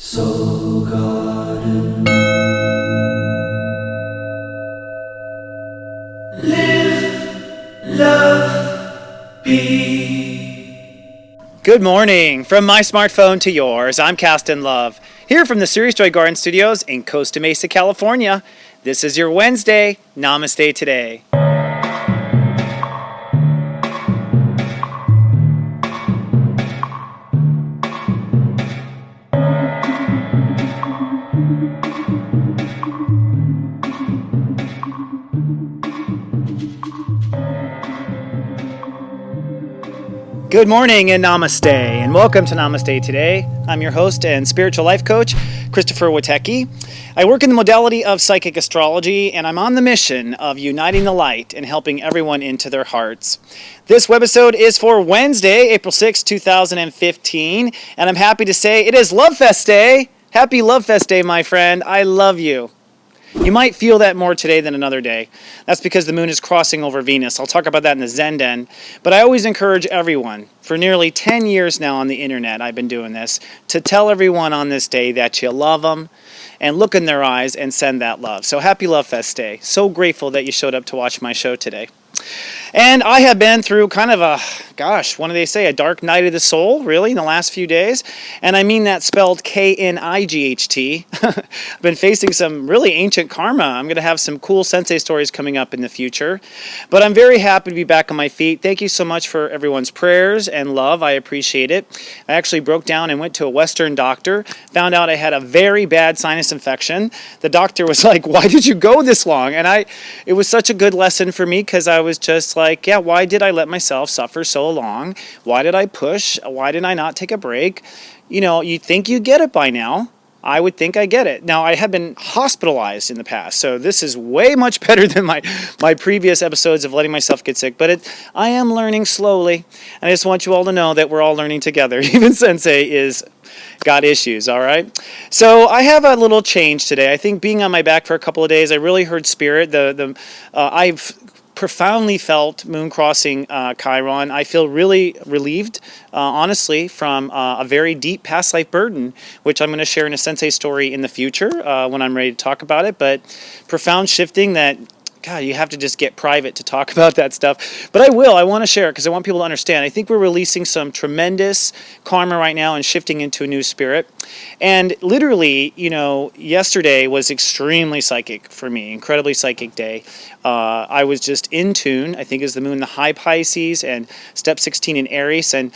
Soul Garden. Live, love, be. Good morning. From my smartphone to yours, I'm Castin Love, here from the Series Joy Garden Studios in Costa Mesa, California. This is your Wednesday, Namaste Today. Good morning and Namaste, and welcome to Namaste Today. I'm your host and spiritual life coach, Christopher Witecki. I work in the modality of psychic astrology, and I'm on the mission of uniting the light and helping everyone into their hearts. This webisode is for Wednesday, April 6, 2015, and I'm happy to say it is LoveFest Day. Happy LoveFest Day, my friend. I love you. You might feel that more today than another day. That's because the moon is crossing over Venus. I'll talk about that in the Zenen. But I always encourage everyone, for nearly 10 years now on the internet, I've been doing this, to tell everyone on this day that you love them and look in their eyes and send that love. So happy LoveFest Day. So grateful that you showed up to watch my show today. And I have been through kind of a, what do they say, a dark night of the soul, really, in the last few days. And I mean that spelled K-N-I-G-H-T. I've been facing some really ancient karma. I'm going to have some cool Sensei stories coming up in the future. But I'm very happy to be back on my feet. Thank you so much for everyone's prayers and love. I appreciate it. I actually broke down and went to a Western doctor, found out I had a very bad sinus infection. The doctor was like, "Why did you go this long?" And it was such a good lesson for me because I was just like, yeah, why did I let myself suffer so long? Why did I push? Why did I not take a break? You know, you'd think you get it by now. I would think I get it. Now, I have been hospitalized in the past, so this is way much better than my previous episodes of letting myself get sick, but I am learning slowly, and I just want you all to know that we're all learning together. Even Sensei is got issues, all right? So I have a little change today. I think being on my back for a couple of days, I really heard spirit. I've profoundly felt moon crossing Chiron. I feel really relieved, honestly, from a very deep past life burden, which I'm going to share in a Sensei story in the future when I'm ready to talk about it. But profound shifting that, God, you have to just get private to talk about that stuff. But I will. I want to share it because I want people to understand. I think we're releasing some tremendous karma right now and shifting into a new spirit. And literally, yesterday was extremely psychic for me, incredibly psychic day. I was just in tune. I think is the moon, the high Pisces, and step 16 in Aries. And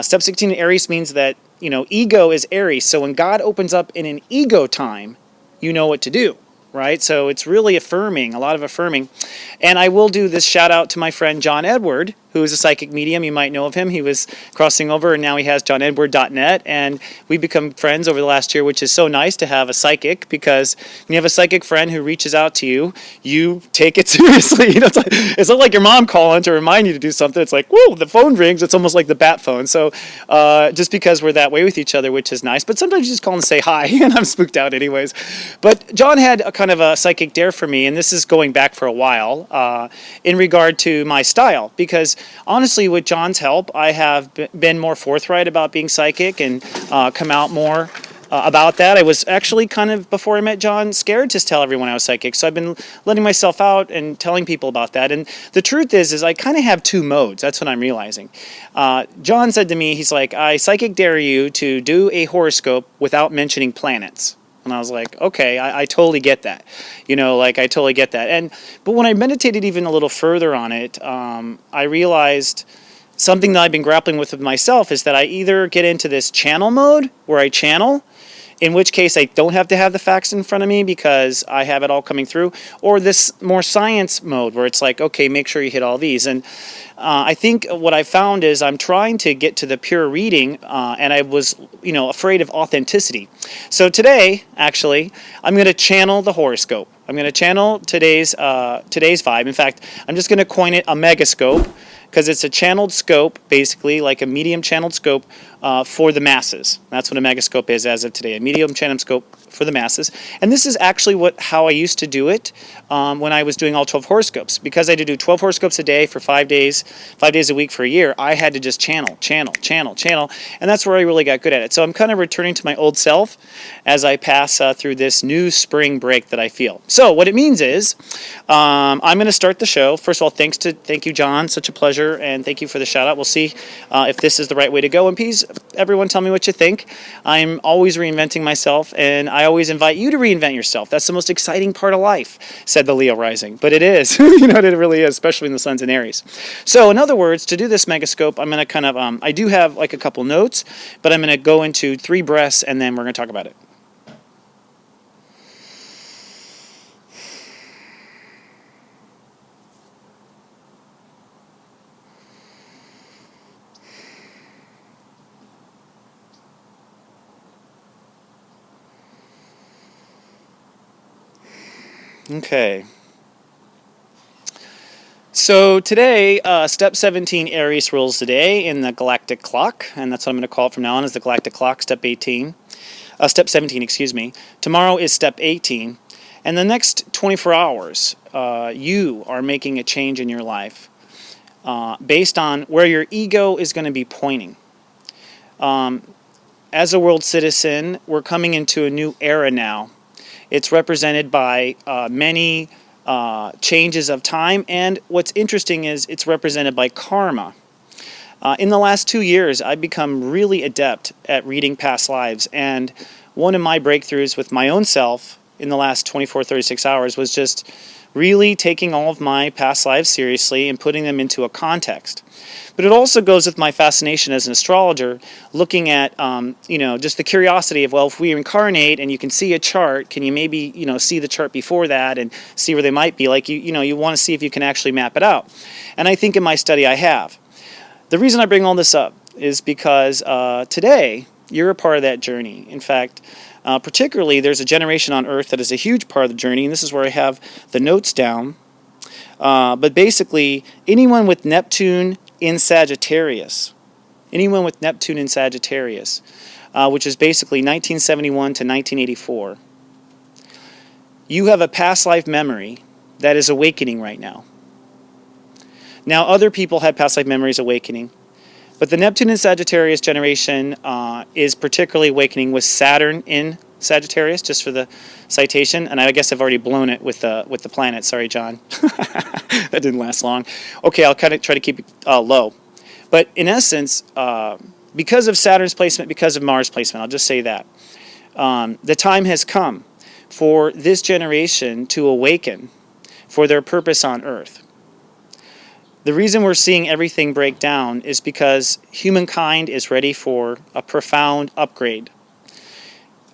step 16 in Aries means that, ego is Aries. So when God opens up in an ego time, you know what to do. Right? So it's really affirming, a lot of affirming. And I will do this shout out to my friend John Edward, who is a psychic medium. You might know of him. He was crossing over and now he has johnedward.net. And we've become friends over the last year, which is so nice to have a psychic because when you have a psychic friend who reaches out to you, you take it seriously. It's not like your mom calling to remind you to do something. It's like, whoa, the phone rings. It's almost like the bat phone. So just because we're that way with each other, which is nice. But sometimes you just call and say hi, and I'm spooked out anyways. But John had a kind of a psychic dare for me, and this is going back for a while, in regard to my style. Because honestly, with John's help, I have been more forthright about being psychic and come out more about that. I was actually kind of, before I met John, scared to tell everyone I was psychic. So I've been letting myself out and telling people about that. And the truth is I kind of have two modes. That's what I'm realizing. John said to me, he's like, I psychic dare you to do a horoscope without mentioning planets. And I was like, okay, I totally get that. I totally get that. But when I meditated even a little further on it, I realized something that I've been grappling with myself is that I either get into this channel mode where I channel, in which case I don't have to have the facts in front of me because I have it all coming through, or this more science mode where it's like, okay, make sure you hit all these. And I think what I found is I'm trying to get to the pure reading, and I was, afraid of authenticity. So today, I'm going to channel the horoscope. I'm going to channel today's vibe. In fact, I'm just going to coin it a megascope because it's a channeled scope, basically like a medium channeled scope for the masses. That's what a megascope is as of today, a medium channel scope for the masses. And this is actually how I used to do it when I was doing all 12 horoscopes. Because I had to do 12 horoscopes a day for 5 days a week for a year, I had to just channel. And that's where I really got good at it. So I'm kind of returning to my old self as I pass through this new spring break that I feel. So what it means is I'm going to start the show. First of all, thank you, John. Such a pleasure. And thank you for the shout out. We'll see if this is the right way to go. And please, everyone, tell me what you think. I'm always reinventing myself, and I always invite you to reinvent yourself. That's the most exciting part of life, said the Leo rising. But it is. It really is, especially in the Sun's in Aries. So in other words, to do this megascope, I'm going to kind of, I do have like a couple notes, but I'm going to go into 3 breaths, and then we're going to talk about it. Okay. So today, step 17 Aries rules the day in the Galactic clock, and that's what I'm going to call it from now on, is the Galactic clock, step 17, excuse me. Tomorrow is step 18, and the next 24 hours, you are making a change in your life based on where your ego is going to be pointing. As a world citizen, we're coming into a new era now. It's represented by many changes of time, and what's interesting is it's represented by karma. In the last 2 years, I've become really adept at reading past lives, and one of my breakthroughs with my own self in the last 24, 36 hours was just really taking all of my past lives seriously and putting them into a context. But it also goes with my fascination as an astrologer, looking at, just the curiosity of, well, if we incarnate and you can see a chart, can you maybe, see the chart before that and see where they might be? Like, you want to see if you can actually map it out. And I think in my study I have. The reason I bring all this up is because today you're a part of that journey. In fact, particularly there's a generation on Earth that is a huge part of the journey, and this is where I have the notes down. But basically, anyone with Neptune in Sagittarius, which is basically 1971 to 1984, you have a past life memory that is awakening right now. Now, other people had past life memories awakening, but the Neptune in Sagittarius generation is particularly awakening with Saturn in Sagittarius, just for the citation, and I guess I've already blown it with the planet. Sorry, John. That didn't last long. Okay, I'll kind of try to keep it low. But in essence, because of Saturn's placement, because of Mars' placement, I'll just say that, the time has come for this generation to awaken for their purpose on Earth. The reason we're seeing everything break down is because humankind is ready for a profound upgrade.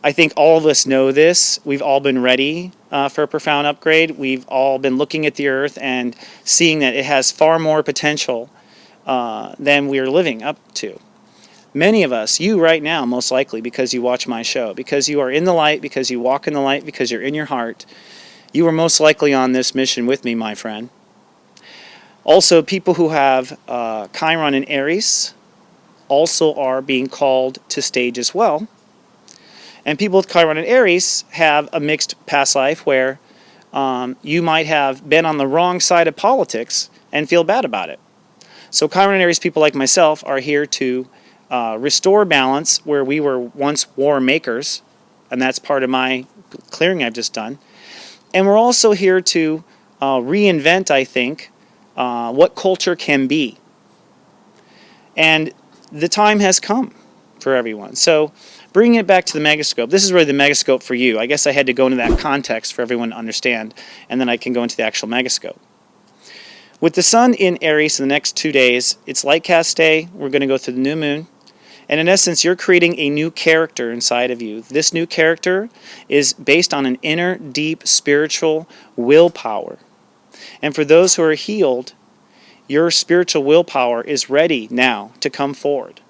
I think all of us know this. We've all been ready for a profound upgrade. We've all been looking at the Earth and seeing that it has far more potential than we're living up to. Many of us, you right now, most likely, because you watch my show, because you are in the light, because you walk in the light, because you're in your heart, you are most likely on this mission with me, my friend. Also, people who have Chiron in Aries also are being called to stage as well. And people with Chiron and Aries have a mixed past life where you might have been on the wrong side of politics and feel bad about it. So Chiron and Aries people like myself are here to restore balance where we were once war makers, and that's part of my clearing I've just done. And we're also here to reinvent, I think, what culture can be. And the time has come for everyone. So bringing it back to the megascope, this is really the megascope for you. I guess I had to go into that context for everyone to understand, and then I can go into the actual megascope. With the sun in Aries in the next 2 days, it's light cast day. We're going to go through the new moon. And in essence, you're creating a new character inside of you. This new character is based on an inner, deep, spiritual willpower. And for those who are healed, your spiritual willpower is ready now to come forward.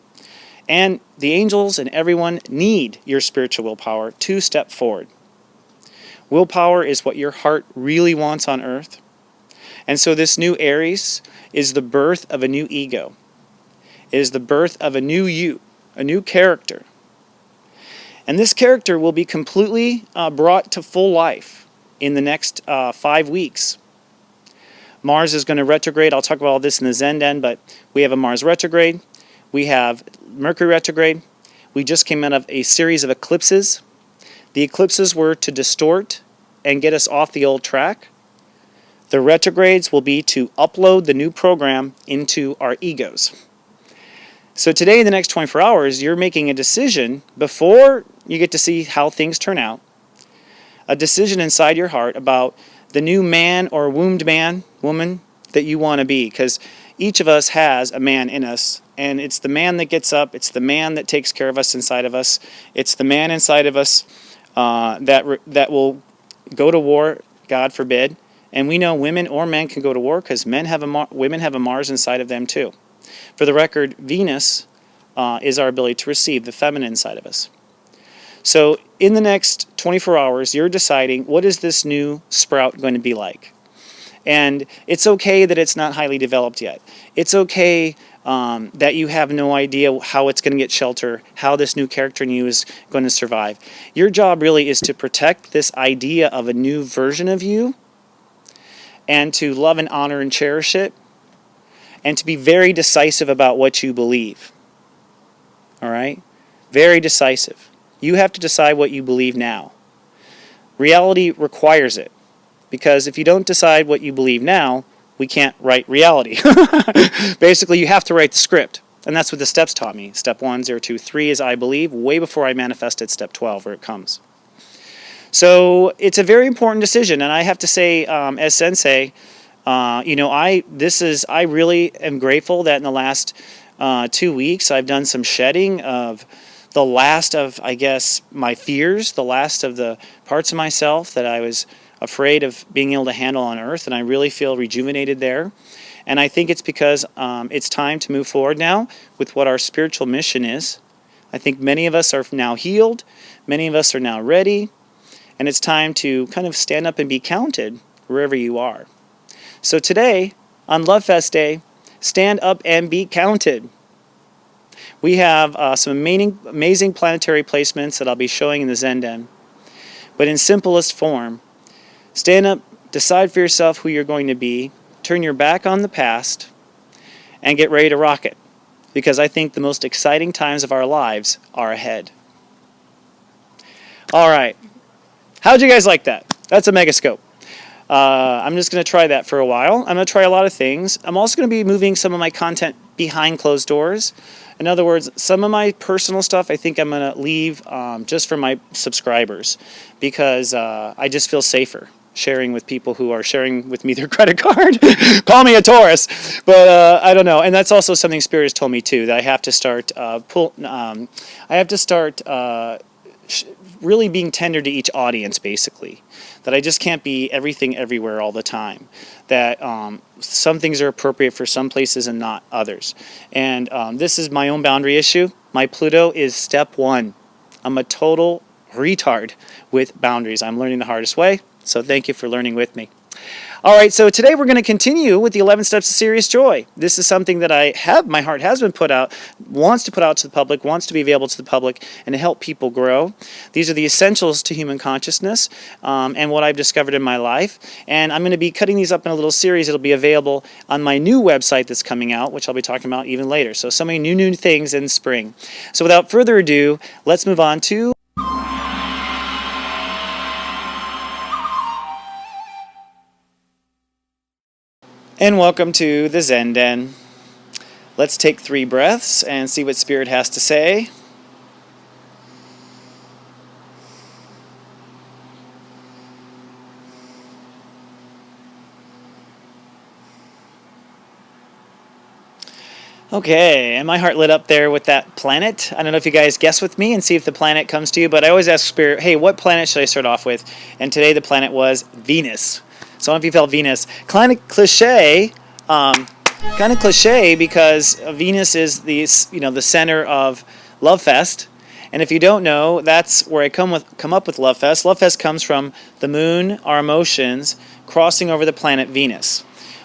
And the angels and everyone need your spiritual willpower to step forward. Willpower is what your heart really wants on earth. And so this new Aries is the birth of a new ego. It is the birth of a new you. a new character. And this character will be completely brought to full life in the next 5 weeks. Mars is going to retrograde. I'll talk about all this in the Zenen, but we have a Mars retrograde. We have Mercury retrograde. We just came out of a series of eclipses. The eclipses were to distort and get us off the old track. The retrogrades will be to upload the new program into our egos. So today, in the next 24 hours, you're making a decision before you get to see how things turn out. A decision inside your heart about the new man or wombed man, woman that you want to be. Because each of us has a man in us. And it's the man that gets up. It's the man that takes care of us inside of us. It's the man inside of us that will go to war, God forbid. And we know women or men can go to war because women have a Mars inside of them too. For the record, Venus is our ability to receive, the feminine side of us. So in the next 24 hours, you're deciding what is this new sprout going to be like. And it's okay that it's not highly developed yet. It's okay that you have no idea how it's going to get shelter, how this new character in you is going to survive. Your job really is to protect this idea of a new version of you and to love and honor and cherish it and to be very decisive about what you believe. All right? Very decisive. You have to decide what you believe now. Reality requires it. Because if you don't decide what you believe now, we can't write reality. Basically, you have to write the script. And that's what the steps taught me. Step 1, 0, 2, 3 is I believe, way before I manifested step 12, where it comes. So it's a very important decision. And I have to say, as Sensei, I really am grateful that in the last 2 weeks, I've done some shedding of the last of, I guess, my fears, the last of the parts of myself that I was afraid of being able to handle on Earth, and I really feel rejuvenated there. And I think it's because it's time to move forward now with what our spiritual mission is. I think many of us are now healed, many of us are now ready, and it's time to kind of stand up and be counted wherever you are. So today, on LoveFest Day, stand up and be counted. We have some amazing planetary placements that I'll be showing in the Zenen. But in simplest form, stand up, decide for yourself who you're going to be, turn your back on the past, and get ready to rock it. Because I think the most exciting times of our lives are ahead. All right. How'd you guys like that? That's a megascope. I'm just going to try that for a while. I'm going to try a lot of things. I'm also going to be moving some of my content behind closed doors. In other words, some of my personal stuff I think I'm going to leave just for my subscribers because I just feel safer sharing with people who are sharing with me their credit card. Call me a Taurus. But I don't know. And that's also something Spirit has told me too, that I have to start really being tender to each audience, basically. That I just can't be everything everywhere all the time. That some things are appropriate for some places and not others. And this is my own boundary issue. My Pluto is step 1. I'm a total retard with boundaries. I'm learning the hardest way, so thank you for learning with me. All right, so today we're going to continue with the 11 Steps to Serious Joy. This is something that my heart has been wants to put out to the public, wants to be available to the public, and to help people grow. These are the essentials to human consciousness and what I've discovered in my life. And I'm going to be cutting these up in a little series. It'll be available on my new website that's coming out, which I'll be talking about even later. So many new things in spring. So without further ado, let's move on to... And welcome to the Zenen. Let's take 3 breaths and see what Spirit has to say. Okay, and my heart lit up there with that planet. I don't know if you guys guess with me and see if the planet comes to you, but I always ask Spirit, hey, what planet should I start off with? And today the planet was Venus. So I don't know if you felt Venus. Kind of cliche because Venus is the center of LoveFest. And if you don't know, that's where I come up with LoveFest. LoveFest comes from the moon, our emotions, crossing over the planet Venus.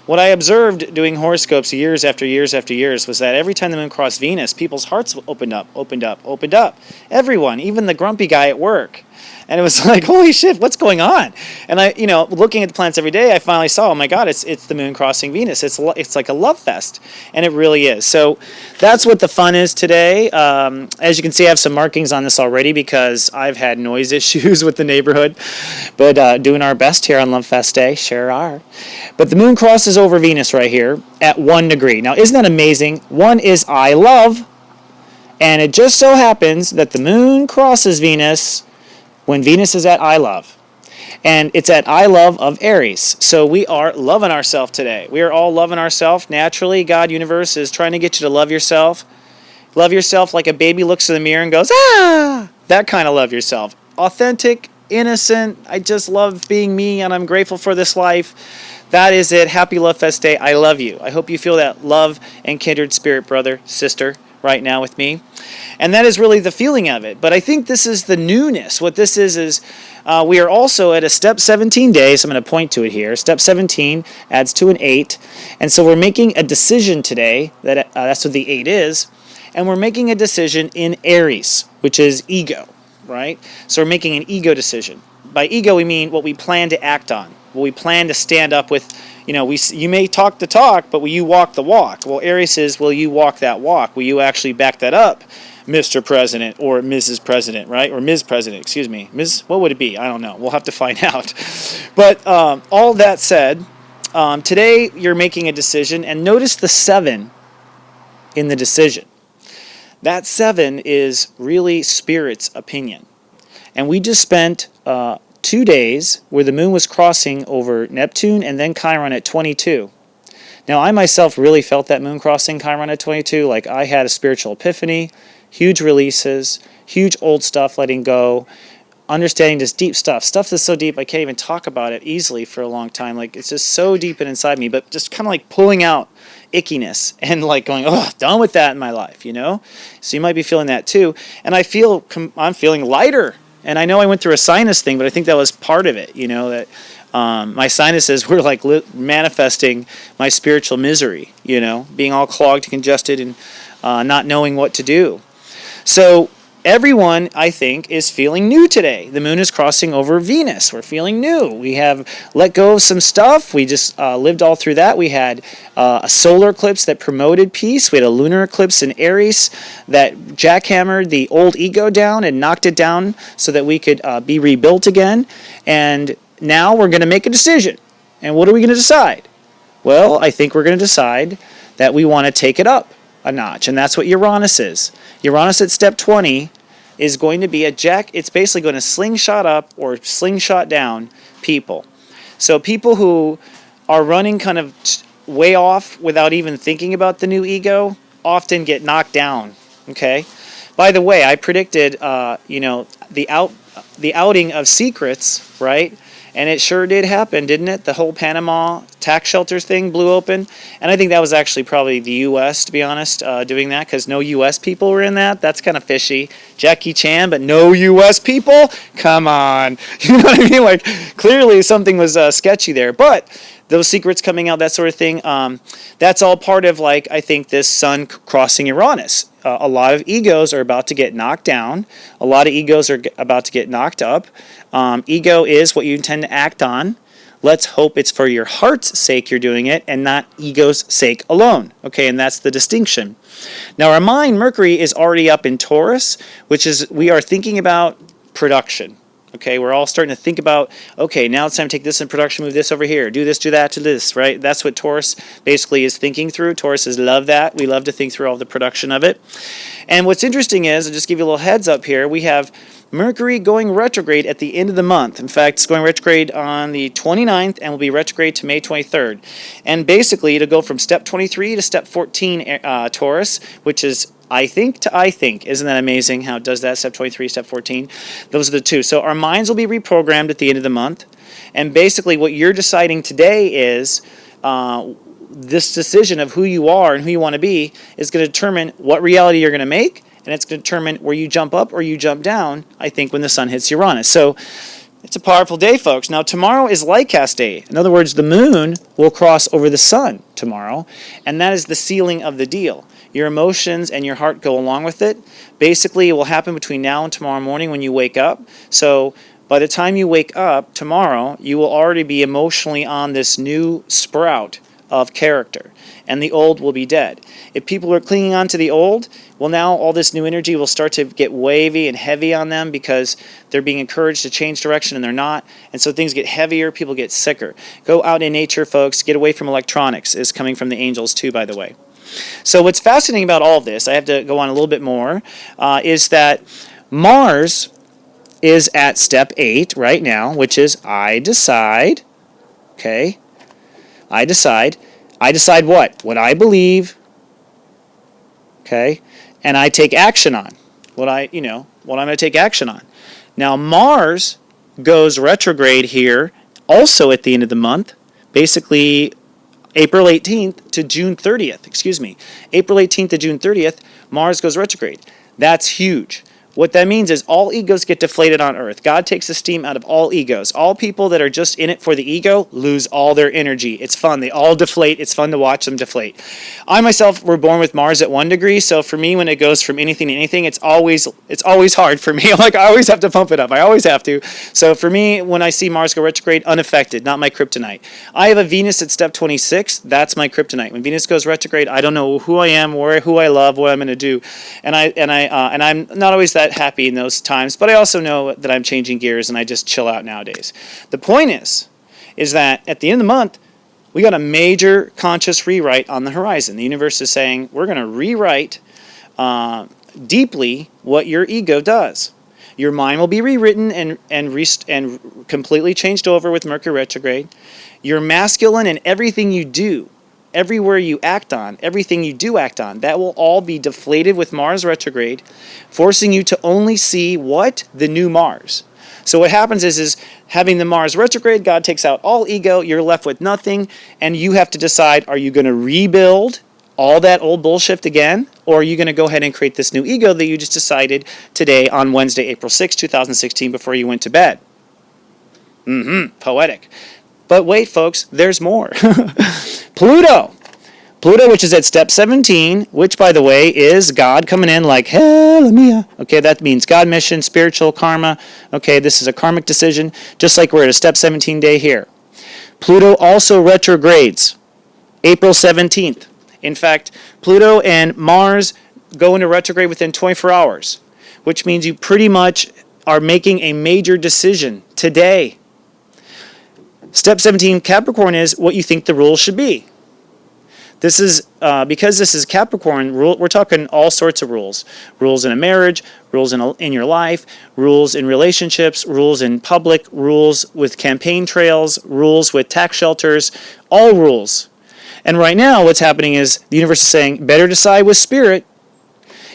what I observed doing horoscopes years after years after years was that every time the moon crossed Venus, people's hearts opened up, opened up, opened up. Everyone, even the grumpy guy at work. And it was like, holy shit, what's going on? And I, looking at the planets every day, I finally saw, oh my God, it's the moon crossing Venus. It's like a love fest, and it really is. So that's what the fun is today. As you can see, I have some markings on this already because I've had noise issues with the neighborhood, but doing our best here on LoveFest Day, sure are. But the moon crosses over Venus right here at 1 degree. Now, isn't that amazing? 1 is I love, and it just so happens that the moon crosses Venus when Venus is at I love. And it's at I love of Aries. So we are loving ourselves today. We are all loving ourselves. Naturally, God, universe is trying to get you to love yourself. Love yourself like a baby looks in the mirror and goes, ah! That kind of love yourself. Authentic, innocent. I just love being me and I'm grateful for this life. That is it. Happy LoveFest Day. I love you. I hope you feel that love and kindred spirit, brother, sister, right now with me. And that is really the feeling of it. But I think this is the newness. What this is we are also at a step 17 day, so I'm going to point to it here. Step 17 adds to an 8. And so we're making a decision today, that's what the 8 is, and we're making a decision in Aries, which is ego, right? So we're making an ego decision. By ego, we mean what we plan to act on, what we plan to stand up with. You may talk the talk, but will you walk the walk? Well, Aries is, will you walk that walk? Will you actually back that up, Mr. President or Mrs. President, right? Or Ms. President, excuse me. Ms., what would it be? I don't know. We'll have to find out. But all that said, today you're making a decision, and notice the 7 in the decision. That 7 is really Spirit's opinion. And we just spent 2 days where the moon was crossing over Neptune and then Chiron at 22. Now, I myself really felt that moon crossing Chiron at 22. Like, I had a spiritual epiphany, huge releases, huge old stuff letting go, understanding this deep stuff that's so deep I can't even talk about it easily for a long time. Like, it's just so deep and inside me, but just kind of like pulling out ickiness and like going, oh, done with that in my life, So you might be feeling that too. And I'm feeling lighter. And I know I went through a sinus thing, but I think that was part of it, that my sinuses were like manifesting my spiritual misery, being all clogged, congested, and not knowing what to do. So everyone, I think, is feeling new today. The moon is crossing over Venus. We're feeling new. We have let go of some stuff. We just lived all through that. We had a solar eclipse that promoted peace. We had a lunar eclipse in Aries that jackhammered the old ego down and knocked it down so that we could be rebuilt again. And now we're going to make a decision. And what are we going to decide? Well, I think we're going to decide that we want to take it up a notch. And that's what Uranus is. Uranus at step 20 is going to be it's basically going to slingshot up or slingshot down people. So people who are running kind of way off without even thinking about the new ego often get knocked down, okay? By the way, I predicted, the outing of secrets, right? And it sure did happen, didn't it? The whole Panama tax shelter thing blew open. And I think that was actually probably the U.S., to be honest, doing that, because no U.S. people were in that. That's kind of fishy. Jackie Chan, but no U.S. people? Come on. You know what I mean? Like, clearly something was sketchy there. But those secrets coming out, that sort of thing, that's all part of, like, I think this sun crossing Uranus. A lot of egos are about to get knocked down. A lot of egos are about to get knocked up. Ego is what you intend to act on. Let's hope it's for your heart's sake you're doing it and not ego's sake alone. Okay, and that's the distinction. Now, our mind, Mercury, is already up in Taurus, which is we are thinking about production. Okay, we're all starting to think about, okay, now it's time to take this in production, move this over here, do this, do that, to this, right? That's what Taurus basically is thinking through. Tauruses love that. We love to think through all the production of it. And what's interesting is, I'll just give you a little heads up here, we have Mercury going retrograde at the end of the month. In fact, it's going retrograde on the 29th and will be retrograde to May 23rd. And basically, it'll go from step 23 to step 14 Taurus, which is I think to I think. Isn't that amazing how it does that? Step 23, step 14. Those are the two. So our minds will be reprogrammed at the end of the month. And basically what you're deciding today is this decision of who you are and who you want to be is going to determine what reality you're going to make. And it's going to determine where you jump up or you jump down, I think, when the sun hits Uranus. So It's a powerful day, folks. Now, tomorrow is light cast day. In other words, the moon will cross over the sun tomorrow, and that is the sealing of the deal. Your emotions and your heart go along with it. Basically, it will happen between now and tomorrow morning when you wake up. So by the time you wake up tomorrow, you will already be emotionally on this new sprout of character, and the old will be dead. If people are clinging on to the old, well, now all this new energy will start to get wavy and heavy on them because they're being encouraged to change direction and they're not, and so things get heavier, people get sicker. Go out in nature, folks. Get away from electronics is coming from the angels too, by the way. So what's fascinating about all of this, I have to go on a little bit more, is that Mars is at step 8 right now, which is I decide. Okay? I decide. I decide what? What I believe. Okay? And I take action on what I'm going to take action on. Now Mars goes retrograde here also at the end of the month, basically April 18th to June 30th. April 18th to June 30th, Mars goes retrograde. That's huge. What that means is all egos get deflated on Earth. God takes the steam out of all egos. All people that are just in it for the ego lose all their energy. It's fun. They all deflate. It's fun to watch them deflate. I myself were born with Mars at 1 degree, so for me, when it goes from anything to anything, it's always hard for me. I always have to pump it up. I always have to. So for me, when I see Mars go retrograde, unaffected, not my kryptonite. I have a Venus at step 26. That's my kryptonite. When Venus goes retrograde, I don't know who I am, who I love, what I'm going to do, and I'm not always that happy in those times, but I also know that I'm changing gears and I just chill out nowadays. The point is that at the end of the month, we got a major conscious rewrite on the horizon. The universe is saying we're going to rewrite deeply what your ego does. Your mind will be rewritten and completely changed over with Mercury retrograde. Your masculine and everything you do, everywhere you act on, everything you do act on, that will all be deflated with Mars retrograde, forcing you to only see what? The new Mars. So what happens is having the Mars retrograde, God takes out all ego, you're left with nothing, and you have to decide, are you going to rebuild all that old bullshit again, or are you going to go ahead and create this new ego that you just decided today on Wednesday, April 6, 2016, before you went to bed? Poetic. But wait, folks, there's more. Pluto, which is at step 17, which, by the way, is God coming in like, hell mia. Okay, that means God mission, spiritual karma. Okay, this is a karmic decision, just like we're at a step 17 day here. Pluto also retrogrades April 17th. In fact, Pluto and Mars go into retrograde within 24 hours, which means you pretty much are making a major decision today. Step 17 Capricorn is what you think the rules should be. This is, because this is Capricorn, we're talking all sorts of rules. Rules in a marriage, rules in your life, rules in relationships, rules in public, rules with campaign trails, rules with tax shelters, all rules. And right now what's happening is the universe is saying, better decide with spirit.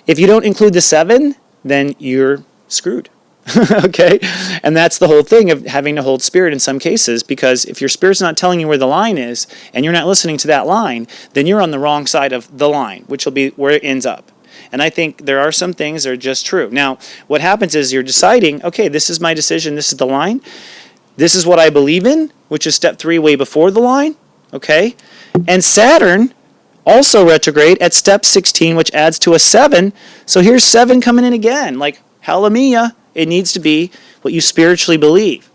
If you don't include the 7, then you're screwed. Okay? And that's the whole thing of having to hold spirit in some cases, because if your spirit's not telling you where the line is and you're not listening to that line, then you're on the wrong side of the line, which will be where it ends up. And I think there are some things that are just true. Now, what happens is you're deciding, okay, this is my decision, this is the line, this is what I believe in, which is step 3 way before the line, okay? And Saturn also retrograde at step 16, which adds to a 7. So here's 7 coming in again, like hallelujah. It needs to be what you spiritually believe.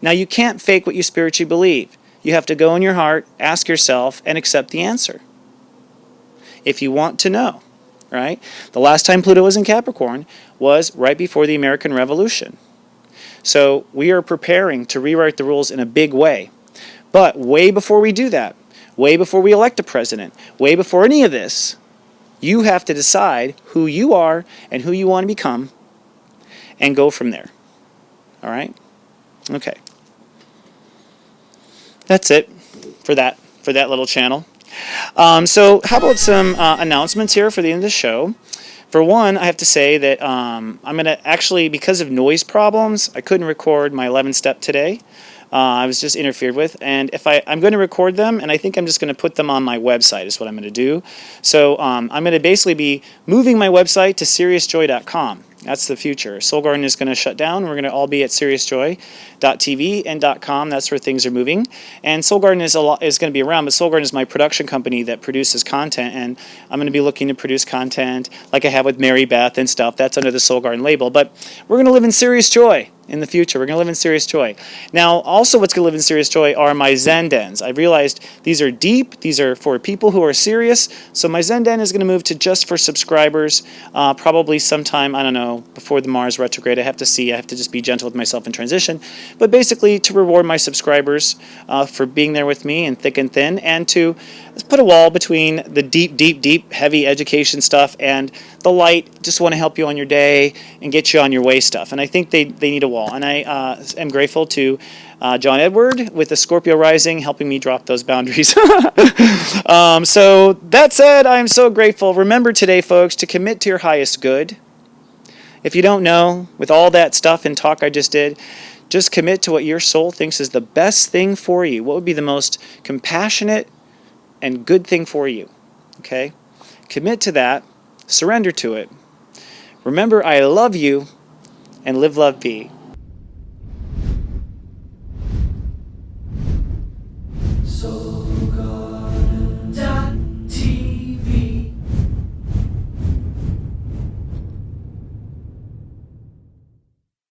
Now, you can't fake what you spiritually believe. You have to go in your heart, ask yourself, and accept the answer. If you want to know, right? The last time Pluto was in Capricorn was right before the American Revolution. So we are preparing to rewrite the rules in a big way. But way before we do that, way before we elect a president, way before any of this, you have to decide who you are and who you want to become, and go from there. All right? Okay. That's it for that little channel. So how about some announcements here for the end of the show? For one, I have to say that I'm going to actually, because of noise problems, I couldn't record my 11 step today. I was just interfered with, and if I'm going to record them, and I think I'm just going to put them on my website is what I'm going to do. So I'm going to basically be moving my website to SeriousJoy.com. That's the future. Soul Garden is going to shut down. We're going to all be at SeriousJoy.tv and .com. That's where things are moving. And Soul Garden is going to be around, but Soul Garden is my production company that produces content, and I'm going to be looking to produce content like I have with Mary Beth and stuff. That's under the Soul Garden label. But we're going to live in serious joy in the future. We're going to live in serious joy. Now, also what's going to live in serious joy are my Zen dens. I've realized these are deep. These are for people who are serious. So my Zen den is going to move to just for subscribers, probably sometime, I don't know, before the Mars retrograde. I have to see. I have to just be gentle with myself in transition. But basically to reward my subscribers for being there with me in thick and thin, and to put a wall between the deep, heavy education stuff and the light, just want to help you on your day and get you on your way stuff. And I think they need a wall. And I am grateful to John Edward with the Scorpio rising helping me drop those boundaries. So that said, I'm so grateful. Remember today, folks, to commit to your highest good. If you don't know, with all that stuff and talk I just did, just commit to what your soul thinks is the best thing for you. What would be the most compassionate and good thing for you? Okay? Commit to that. Surrender to it. Remember, I love you, and live, love, be.